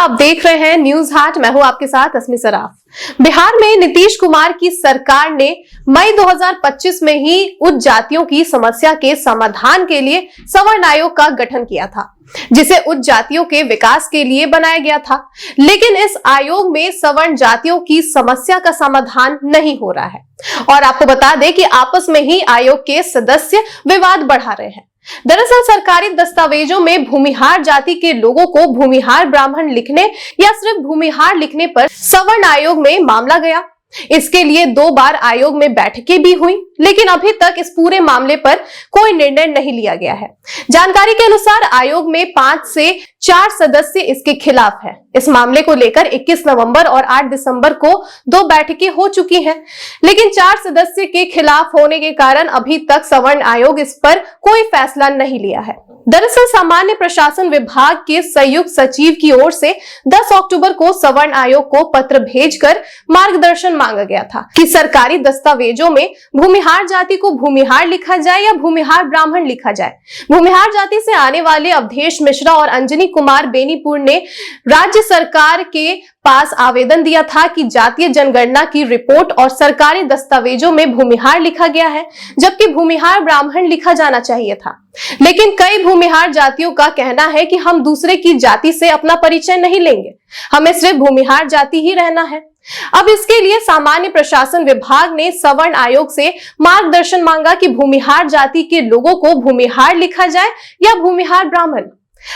आप देख रहे हैं न्यूज हाट। मैं हूं आपके साथ अस्मी सराफ। बिहार में नीतीश कुमार की सरकार ने मई 2025 में ही उच्च जातियों की समस्या के समाधान के लिए सवर्ण आयोग का गठन किया था, जिसे उच्च जातियों के विकास के लिए बनाया गया था। लेकिन इस आयोग में सवर्ण जातियों की समस्या का समाधान नहीं हो रहा है और आपको बता दें कि आपस में ही आयोग के सदस्य विवाद बढ़ा रहे हैं। दरअसल सरकारी दस्तावेजों में भूमिहार जाति के लोगों को भूमिहार ब्राह्मण लिखने या सिर्फ भूमिहार लिखने पर सवर्ण आयोग में मामला गया। इसके लिए 2 बार आयोग में बैठकें भी हुई, लेकिन अभी तक इस पूरे मामले पर कोई निर्णय नहीं लिया गया है। जानकारी के अनुसार आयोग में 5 से 4 सदस्य इसके खिलाफ हैं। इस मामले को लेकर 21 नवंबर और 8 दिसंबर को 2 बैठकें हो चुकी हैं, लेकिन 4 सदस्य के खिलाफ होने के कारण अभी तक सवर्ण आयोग इस पर कोई फैसला नहीं लिया है। दरअसल सामान्य प्रशासन विभाग के संयुक्त सचिव की ओर से 10 अक्टूबर को सवर्ण आयोग को पत्र भेजकर मार्गदर्शन मांगा गया था कि सरकारी दस्तावेजों में भूमिहार जाति को भूमिहार लिखा जाए या भूमिहार ब्राह्मण लिखा जाए। भूमिहार जाति से आने वाले अवधेश मिश्रा और अंजनी कुमार बेनीपुर ने राज्य सरकार के पास आवेदन दिया था कि जातीय जनगणना की रिपोर्ट और सरकारी दस्तावेजों में भूमिहार लिखा गया है, जबकि भूमिहार ब्राह्मण लिखा जाना चाहिए था। लेकिन कई भूमिहार जातियों का कहना है कि हम दूसरे की जाति से अपना परिचय नहीं लेंगे, हमें सिर्फ भूमिहार जाति ही रहना है। अब इसके लिए सामान्य प्रशासन विभाग ने सवर्ण आयोग से मार्गदर्शन मांगा कि भूमिहार जाति के लोगों को भूमिहार लिखा जाए या भूमिहार ब्राह्मण।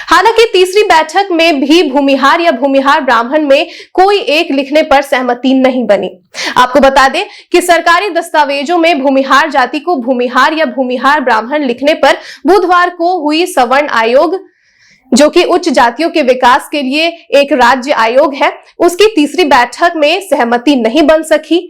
हालांकि तीसरी बैठक में भी भूमिहार या भूमिहार ब्राह्मण में कोई एक लिखने पर सहमति नहीं बनी। आपको बता दें कि सरकारी दस्तावेजों में भूमिहार जाति को भूमिहार या भूमिहार ब्राह्मण लिखने पर बुधवार को हुई सवर्ण आयोग, जो कि उच्च जातियों के विकास के लिए एक राज्य आयोग है, उसकी तीसरी बैठक में सहमति नहीं बन सकी।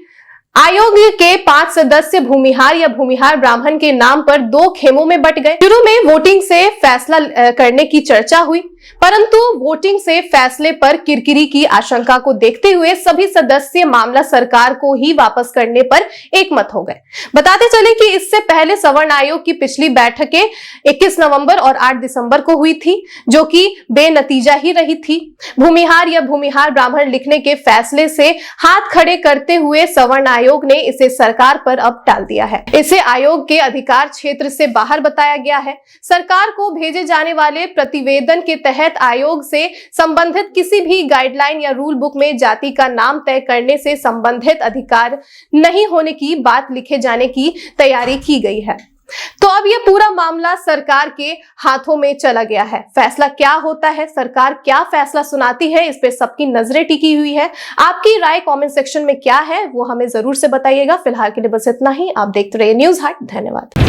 आयोग के 5 सदस्य भूमिहार या भूमिहार ब्राह्मण के नाम पर 2 खेमों में बंट गए। शुरू में वोटिंग से फैसला करने की चर्चा हुई, परंतु वोटिंग से फैसले पर किरकिरी की आशंका को देखते हुए सभी सदस्य मामला सरकार को ही वापस करने पर एकमत हो गए। बताते चले कि इससे पहले सवर्ण आयोग की पिछली बैठकें 21 नवंबर और 8 दिसंबर को हुई थी, जो कि बेनतीजा ही रही थी। भूमिहार या भूमिहार ब्राह्मण लिखने के फैसले से हाथ खड़े करते हुए सवर्ण आयोग ने इसे सरकार पर अब टाल दिया है। इसे आयोग के अधिकार क्षेत्र से बाहर बताया गया है। सरकार को भेजे जाने वाले प्रतिवेदन के तहत आयोग से संबंधित किसी भी गाइडलाइन या रूल बुक में जाति का नाम तय करने से संबंधित अधिकार नहीं होने की बात लिखे जाने की तैयारी की गई है। तो अब यह पूरा मामला सरकार के हाथों में चला गया है। फैसला क्या होता है, सरकार क्या फैसला सुनाती है, इस पे सबकी नजरें टिकी हुई है। आपकी राय कमेंट सेक्शन में क्या है वो हमें जरूर से बताइएगा। फिलहाल के लिए बस इतना ही। आप देखते रहिए न्यूज हाट। धन्यवाद।